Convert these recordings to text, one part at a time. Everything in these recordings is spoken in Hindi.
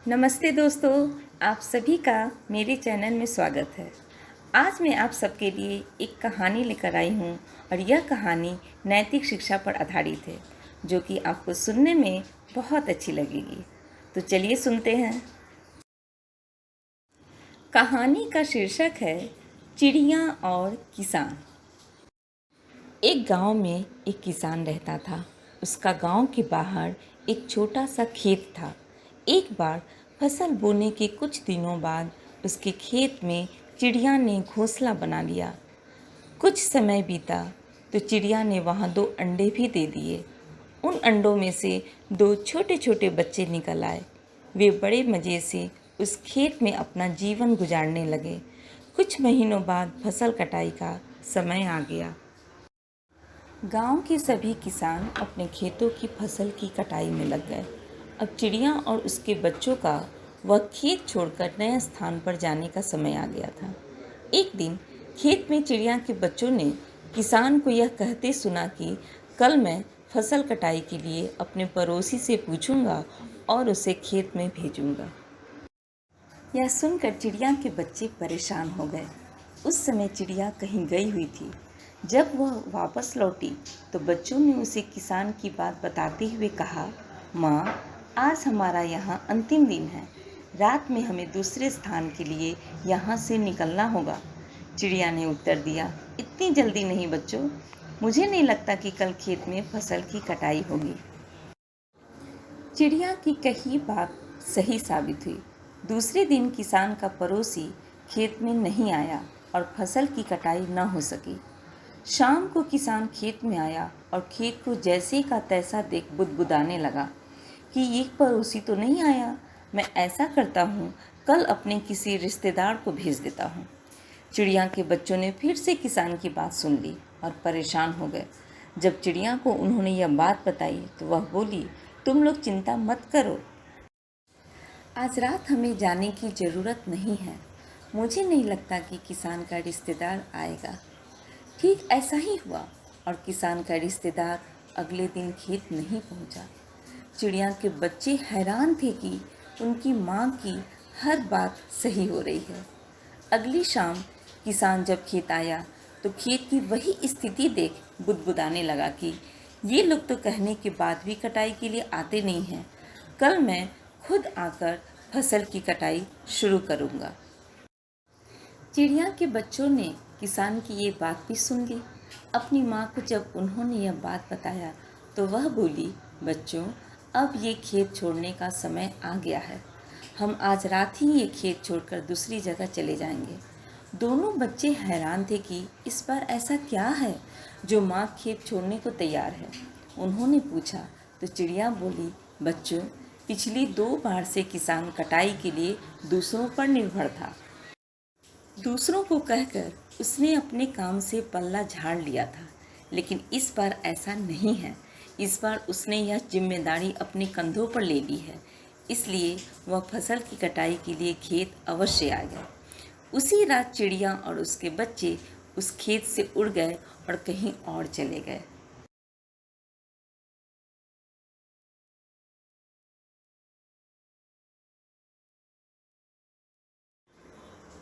नमस्ते दोस्तों, आप सभी का मेरे चैनल में स्वागत है। आज मैं आप सबके लिए एक कहानी लेकर आई हूँ और यह कहानी नैतिक शिक्षा पर आधारित है, जो कि आपको सुनने में बहुत अच्छी लगेगी। तो चलिए सुनते हैं। कहानी का शीर्षक है चिड़िया और किसान। एक गांव में एक किसान रहता था। उसका गांव के बाहर एक छोटा सा खेत था। एक बार फसल बोने के कुछ दिनों बाद उसके खेत में चिड़िया ने घोंसला बना लिया। कुछ समय बीता तो चिड़िया ने वहाँ 2 अंडे भी दे दिए। उन अंडों में से 2 छोटे छोटे बच्चे निकल आए। वे बड़े मज़े से उस खेत में अपना जीवन गुजारने लगे। कुछ महीनों बाद फसल कटाई का समय आ गया। गांव के सभी किसान अपने खेतों की फसल की कटाई में लग गए। अब चिड़िया और उसके बच्चों का वह खेत छोड़कर नए स्थान पर जाने का समय आ गया था। एक दिन खेत में चिड़िया के बच्चों ने किसान को यह कहते सुना कि कल मैं फसल कटाई के लिए अपने पड़ोसी से पूछूंगा और उसे खेत में भेजूंगा। यह सुनकर चिड़िया के बच्चे परेशान हो गए। उस समय चिड़िया कहीं गई हुई थी। जब वह वापस लौटी तो बच्चों ने उसे किसान की बात बताते हुए कहा, माँ, आज हमारा यहाँ अंतिम दिन है। रात में हमें दूसरे स्थान के लिए यहाँ से निकलना होगा। चिड़िया ने उत्तर दिया, इतनी जल्दी नहीं बच्चों, मुझे नहीं लगता कि कल खेत में फसल की कटाई होगी। चिड़िया की कही बात सही साबित हुई। दूसरे दिन किसान का पड़ोसी खेत में नहीं आया और फसल की कटाई न हो सकी। शाम को किसान खेत में आया और खेत को जैसे का तैसा देख बुदबुदाने लगा कि ये पड़ोसी तो नहीं आया। मैं ऐसा करता हूँ, कल अपने किसी रिश्तेदार को भेज देता हूँ। चिड़िया के बच्चों ने फिर से किसान की बात सुन ली और परेशान हो गए। जब चिड़िया को उन्होंने यह बात बताई तो वह बोली, तुम लोग चिंता मत करो, आज रात हमें जाने की ज़रूरत नहीं है। मुझे नहीं लगता कि किसान का रिश्तेदार आएगा। ठीक ऐसा ही हुआ और किसान का रिश्तेदार अगले दिन खेत नहीं पहुंचा। चिड़िया के बच्चे हैरान थे कि उनकी माँ की हर बात सही हो रही है। अगली शाम किसान जब खेत आया तो खेत की वही स्थिति देख बुदबुदाने लगा कि ये लोग तो कहने के बाद भी कटाई के लिए आते नहीं हैं। कल मैं खुद आकर फसल की कटाई शुरू करूँगा। चिड़िया के बच्चों ने किसान की ये बात भी सुन ली। अपनी माँ को जब उन्होंने यह बात बताया तो वह बोली, बच्चों, अब ये खेत छोड़ने का समय आ गया है। हम आज रात ही ये खेत छोड़कर दूसरी जगह चले जाएंगे। दोनों बच्चे हैरान थे कि इस बार ऐसा क्या है जो माँ खेत छोड़ने को तैयार है। उन्होंने पूछा तो चिड़िया बोली, बच्चों, पिछली 2 बार से किसान कटाई के लिए दूसरों पर निर्भर था। दूसरों को कहकर उसने अपने काम से पल्ला झाड़ लिया था, लेकिन इस बार ऐसा नहीं है। इस बार उसने यह जिम्मेदारी अपने कंधों पर ले ली है, इसलिए वह फसल की कटाई के लिए खेत अवश्य आएगा। उसी रात चिड़िया और उसके बच्चे उस खेत से उड़ गए और कहीं और चले गए।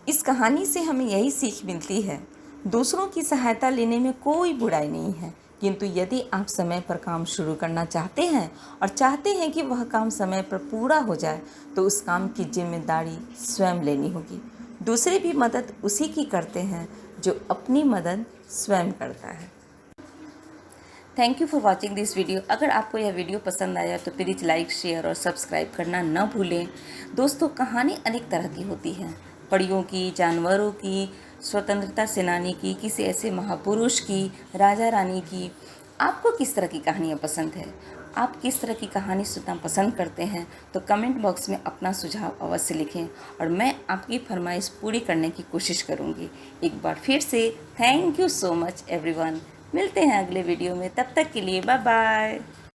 इस कहानी से हमें यही सीख मिलती है, दूसरों की सहायता लेने में कोई बुराई नहीं है, किंतु यदि आप समय पर काम शुरू करना चाहते हैं और चाहते हैं कि वह काम समय पर पूरा हो जाए तो उस काम की जिम्मेदारी स्वयं लेनी होगी। दूसरे भी मदद उसी की करते हैं जो अपनी मदद स्वयं करता है। Thank you for watching this video. अगर आपको यह वीडियो पसंद आया तो प्लीज़ लाइक, शेयर और सब्सक्राइब करना न भूलें। दोस्तों, कहानी अनेक तरह की होती हैं, परियों की, जानवरों की, स्वतंत्रता सेनानी की, किसी ऐसे महापुरुष की, राजा रानी की। आपको किस तरह की कहानियाँ पसंद है? आप किस तरह की कहानी सुनना पसंद करते हैं? तो कमेंट बॉक्स में अपना सुझाव अवश्य लिखें और मैं आपकी फरमाइश पूरी करने की कोशिश करूँगी। एक बार फिर से thank you so much everyone. मिलते हैं अगले वीडियो में, तब तक के लिए बाय बाय।